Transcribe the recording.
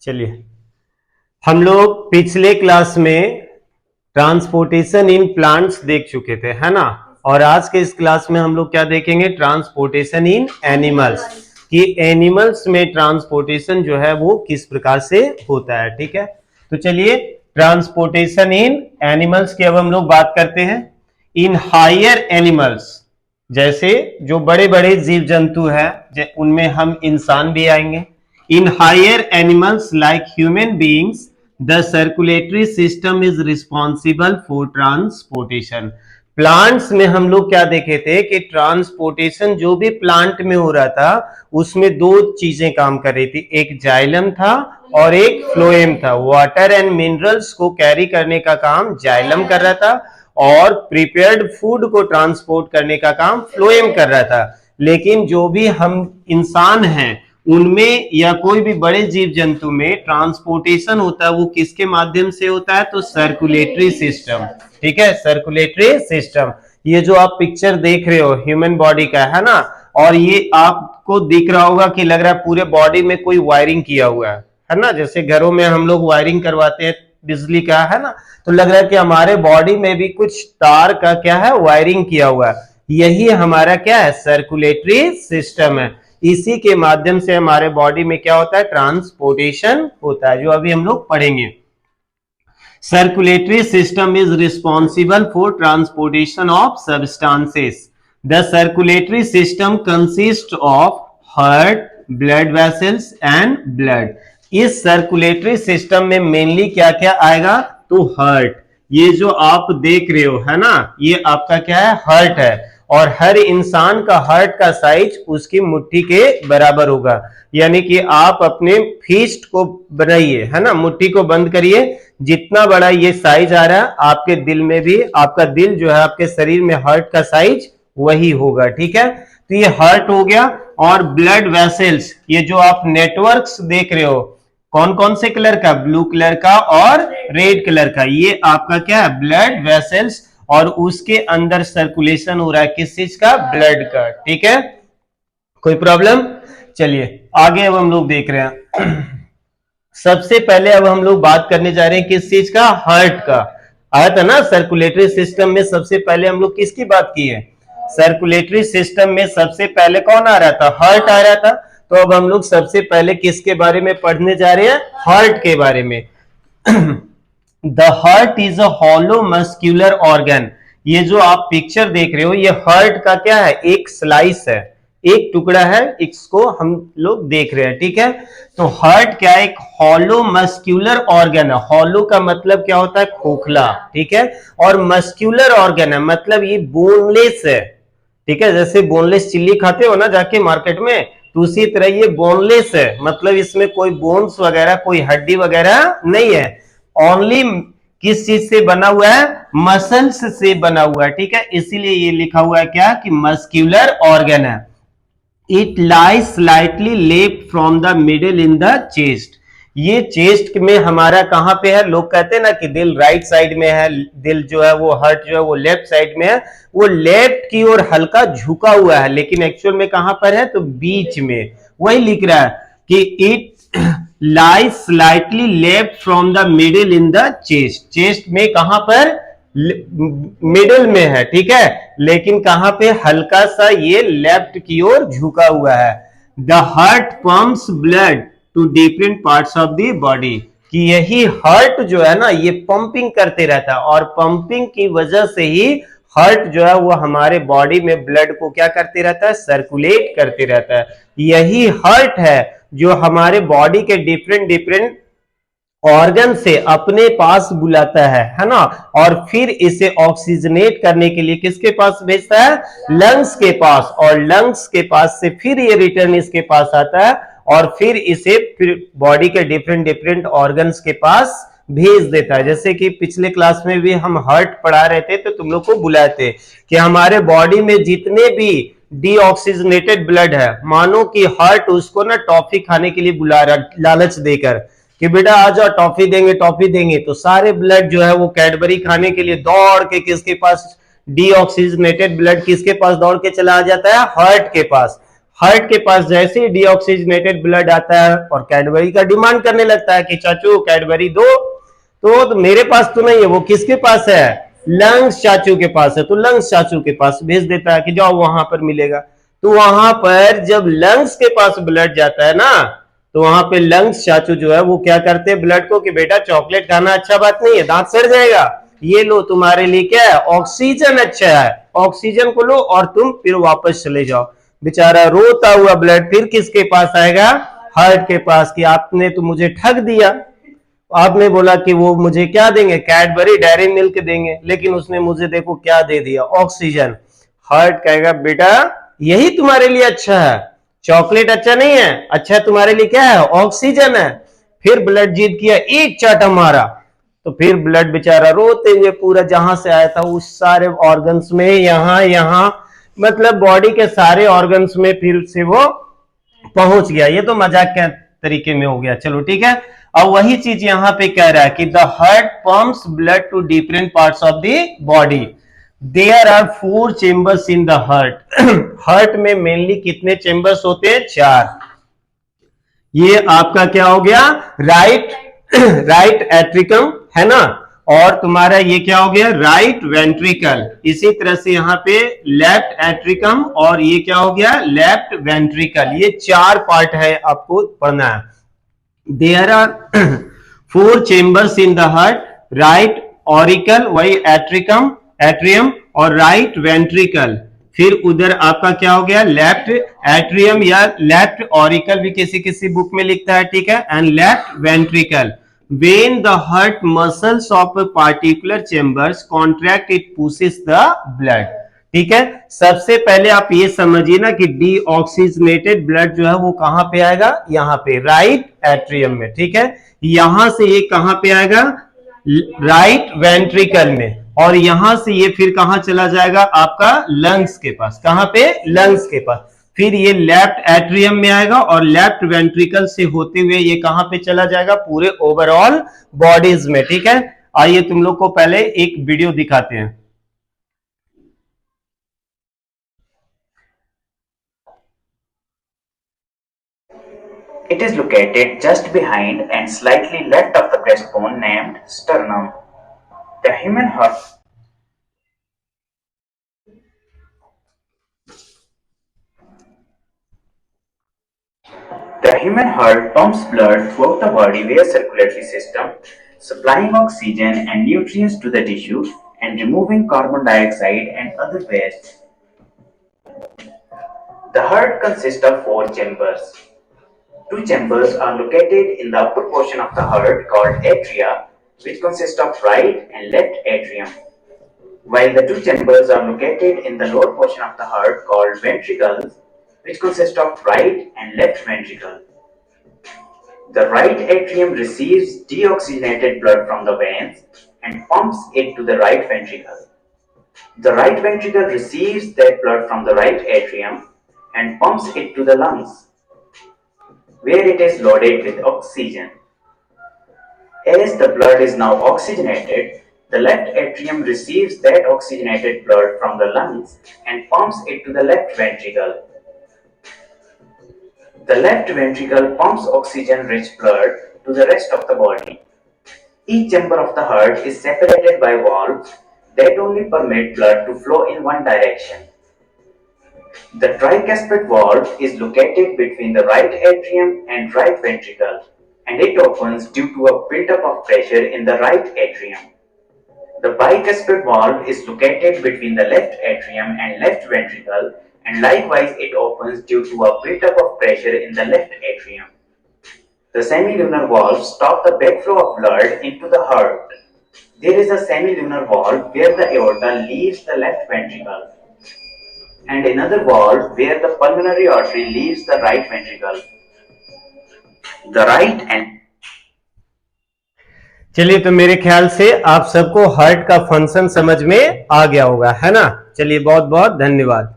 चलिए, हम लोग पिछले क्लास में ट्रांसपोर्टेशन इन प्लांट्स देख चुके थे, है ना। और आज के इस क्लास में हम लोग क्या देखेंगे, ट्रांसपोर्टेशन इन एनिमल्स, कि एनिमल्स में ट्रांसपोर्टेशन जो है वो किस प्रकार से होता है। ठीक है, तो चलिए ट्रांसपोर्टेशन इन एनिमल्स की अब हम लोग बात करते हैं। इन हायर एनिमल्स, जैसे जो बड़े बड़े जीव जंतु हैं, उनमें हम इंसान भी आएंगे। In higher animals like human beings the circulatory system is responsible for transportation. Plants में हम लोग क्या देखे थे कि ट्रांसपोर्टेशन जो भी प्लांट में हो रहा था उसमें दो चीजें काम कर रही थी, एक जाइलम था और एक फ्लोएम था। वाटर एंड मिनरल्स को कैरी करने का काम जाइलम कर रहा था और प्रिपेयर्ड फूड को ट्रांसपोर्ट करने का काम फ्लोएम कर रहा था। लेकिन जो भी हम इंसान हैं उनमें या कोई भी बड़े जीव जंतु में ट्रांसपोर्टेशन होता है वो किसके माध्यम से होता है, तो सर्कुलेटरी सिस्टम। ठीक है, सर्कुलेटरी सिस्टम। ये जो आप पिक्चर देख रहे हो ह्यूमन बॉडी का, है ना, और ये आपको दिख रहा होगा कि लग रहा है पूरे बॉडी में कोई वायरिंग किया हुआ है ना। जैसे घरों में हम लोग वायरिंग करवाते हैं बिजली का, है ना, तो लग रहा है कि हमारे बॉडी में भी कुछ तार का क्या है, वायरिंग किया हुआ है। यही हमारा क्या है, सर्कुलेटरी सिस्टम है। इसी के माध्यम से हमारे बॉडी में क्या होता है, ट्रांसपोर्टेशन होता है, जो अभी हम लोग पढ़ेंगे। Circulatory system is responsible for transportation of substances. The circulatory system consist of heart, blood vessels and blood. इस सर्कुलेटरी सिस्टम में मेनली क्या क्या आएगा, तो हार्ट, ये जो आप देख रहे हो, है ना, ये आपका क्या है, हार्ट है। और हर इंसान का हार्ट का साइज उसकी मुट्ठी के बराबर होगा। यानी कि आप अपने फिस्ट को बनाइए, है ना, मुट्ठी को बंद करिए, जितना बड़ा ये साइज आ रहा है आपके दिल में भी, आपका दिल जो है आपके शरीर में हार्ट का साइज वही होगा। ठीक है, तो ये हार्ट हो गया। और ब्लड वेसल्स, ये जो आप नेटवर्क्स देख रहे हो, कौन कौन से कलर का, ब्लू कलर का और रेड कलर का, ये आपका क्या है, ब्लड वेसल्स। और उसके अंदर सर्कुलेशन हो रहा है किस चीज का, ब्लड का। ठीक है, कोई प्रॉब्लम। चलिए आगे अब हम लोग देख रहे हैं। सबसे पहले अब हम लोग बात करने जा रहे हैं किस चीज का, हार्ट का। आया था ना सर्कुलेटरी सिस्टम में सबसे पहले हम लोग किसकी बात की है, सर्कुलेटरी सिस्टम में सबसे पहले कौन आ रहा था, हार्ट आ रहा था। तो अब हम लोग सबसे पहले किसके बारे में पढ़ने जा रहे हैं, हार्ट के बारे में। The heart is a hollow muscular organ. ये जो आप पिक्चर देख रहे हो ये हार्ट का क्या है, एक स्लाइस है, एक टुकड़ा है, इसको हम लोग देख रहे हैं। ठीक है, तो हार्ट क्या है, एक हॉलो मस्क्यूलर ऑर्गन है। हॉलो का मतलब क्या होता है, खोखला। ठीक है, और मस्क्यूलर ऑर्गन है मतलब ये बोनलेस है। ठीक है, जैसे बोनलेस चिल्ली खाते हो ना जाके मार्केट में, तो उसी तरह ये बोनलेस है, मतलब इसमें कोई बोन्स वगैरह, कोई हड्डी वगैरह नहीं है। ओनली किस चीज से बना हुआ है, मसल्स से बना हुआ है। ठीक है, इसीलिए ये लिखा हुआ है क्या, कि मस्क्यूलर ऑर्गन है। It lies slightly left from the middle in the chest. ये चेस्ट में हमारा कहां पे है, लोग कहते हैं ना कि दिल राइट साइड में है, दिल जो है वो, हार्ट जो है वो लेफ्ट साइड में है, वो लेफ्ट की ओर हल्का झुका हुआ है, लेकिन एक्चुअल में कहां पर है, तो बीच में। वही लिख रहा है कि it lie slightly left from the middle in the chest. Chest में कहां पर, मिडिल में है। ठीक है, लेकिन कहां पे, हल्का सा ये लेफ्ट की ओर झुका हुआ है। The heart pumps blood to different parts of the body. कि यही हार्ट जो है ना ये पंपिंग करते रहता है, और पंपिंग की वजह से ही हार्ट जो है वो हमारे बॉडी में ब्लड को क्या करते रहता है, सर्कुलेट करते रहता है। यही हार्ट है जो हमारे बॉडी के डिफरेंट डिफरेंट ऑर्गन से अपने पास बुलाता है ना, और फिर इसे ऑक्सीजनेट करने के लिए किसके पास भेजता है, लंग्स के पास, और लंग्स के पास से फिर ये रिटर्न इसके पास आता है, और फिर इसे फिर बॉडी के डिफरेंट डिफरेंट ऑर्गन्स के पास भेज देता है। जैसे कि पिछले क्लास में भी हम हार्ट पढ़ा रहे थे, तो तुम लोग को बुलाए थे कि हमारे बॉडी में जितने भी डीऑक्सीजनेटेड ब्लड है, मानो कि हार्ट उसको ना टॉफी खाने के लिए बुला रहा, लालच देकर कि बेटा आ जाओ टॉफी देंगे, टॉफी देंगे, तो सारे ब्लड जो है वो कैडबरी खाने के लिए दौड़ के किसके पास, डीऑक्सीजनेटेड ब्लड किसके पास दौड़ के चला आ जाता है, हार्ट के पास। हार्ट के पास जैसे ही डीऑक्सीजनेटेड ब्लड आता है और कैडबरी का डिमांड करने लगता है कि चाचू कैडबरी दो, तो मेरे पास तो नहीं है, वो किसके पास है, लंग्स चाचू के पास है, तो लंग्स चाचू के पास भेज देता है कि जाओ वहां पर मिलेगा। तो वहां पर जब लंग्स के पास ब्लड जाता है ना, तो वहां पे लंग्स चाचू जो है वो क्या करते हैं ब्लड को कि बेटा चॉकलेट खाना अच्छा बात नहीं है, दांत सड़ जाएगा, ये लो तुम्हारे लिए क्या है, ऑक्सीजन अच्छा है, ऑक्सीजन को लो और तुम फिर वापस चले जाओ। बेचारा रोता हुआ ब्लड फिर किसके पास आएगा, हार्ट के पास, कि आपने तो मुझे ठग दिया, आपने बोला कि वो मुझे क्या देंगे, कैडबरी डेयरी मिल्क देंगे, लेकिन उसने मुझे देखो क्या दे दिया, ऑक्सीजन। हार्ट कहेगा बेटा यही तुम्हारे लिए अच्छा है, चॉकलेट अच्छा नहीं है, अच्छा तुम्हारे लिए क्या है, ऑक्सीजन है। फिर ब्लड जीत किया, एक चाटा मारा, तो फिर ब्लड बेचारा रोते हुए पूरा जहां से आया था उस सारे ऑर्गन्स में, यहां मतलब बॉडी के सारे ऑर्गन्स में फिर से वो पहुंच गया। ये तो मजाक के तरीके में हो गया, चलो ठीक है। अब वही चीज यहां पे कह रहा है कि the heart pumps blood to different parts of the body, there are 4 chambers in the heart. Heart में मेनली कितने चेंबर्स होते हैं, 4। ये आपका क्या हो गया, राइट एट्रिकम है ना, और तुम्हारा ये क्या हो गया, राइट वेंट्रिकल। इसी तरह से यहाँ पे लेफ्ट एट्रिकम और ये क्या हो गया, लेफ्ट वेंट्रिकल। ये 4 पार्ट है, आपको पढ़ना है। There are 4 chambers in the heart, right auricle वही एट्रियम और राइट वेंट्रिकल। फिर उधर आपका क्या हो गया, लेफ्ट एट्रियम या लेफ्ट ऑरिकल भी किसी किसी बुक में लिखता है, ठीक है, and left ventricle. When the heart muscles of a particular chambers contract, it pushes the blood। ठीक है, सबसे पहले आप ये समझिए ना कि डीऑक्सीजनेटेड ब्लड जो है वो कहां पे आएगा, यहां पे राइट एट्रियम में, ठीक है। यहां से ये कहां पे आएगा, राइट वेंट्रिकल में, और यहां से ये फिर कहां चला जाएगा, आपका लंग्स के पास। कहां पे, लंग्स के पास। फिर ये लेफ्ट एट्रियम में आएगा और लेफ्ट वेंट्रिकल से होते हुए ये कहां पे चला जाएगा, पूरे ओवरऑल बॉडीज में, ठीक है। आइए तुम लोग को पहले एक वीडियो दिखाते हैं। It is located just behind and slightly left of the breastbone named sternum. The human heart pumps blood throughout the body via circulatory system, supplying oxygen and nutrients to the tissue and removing carbon dioxide and other waste. The heart consists of 4 chambers. 2 chambers are located in the upper portion of the heart called atria, which consist of right and left atrium, while the 2 chambers are located in the lower portion of the heart called ventricles, which consist of right and left ventricle. The right atrium receives deoxygenated blood from the veins and pumps it to the right ventricle. The right ventricle receives that blood from the right atrium and pumps it to the lungs, where it is loaded with oxygen. As the blood is now oxygenated, the left atrium receives that oxygenated blood from the lungs and pumps it to the left ventricle. The left ventricle pumps oxygen-rich blood to the rest of the body. Each chamber of the heart is separated by valves that only permit blood to flow in one direction. The tricuspid valve is located between the right atrium and right ventricle, and it opens due to a buildup of pressure in the right atrium. The bicuspid valve is located between the left atrium and left ventricle, and likewise it opens due to a buildup of pressure in the left atrium. The semilunar valves stop the backflow of blood into the heart. There is a semilunar valve where the aorta leaves the left ventricle, and another valve where the pulmonary artery leaves the right ventricle. The right and चलिए, तो मेरे ख्याल से आप सबको heart का function समझ में आ गया होगा, है ना। चलिए, बहुत बहुत धन्यवाद।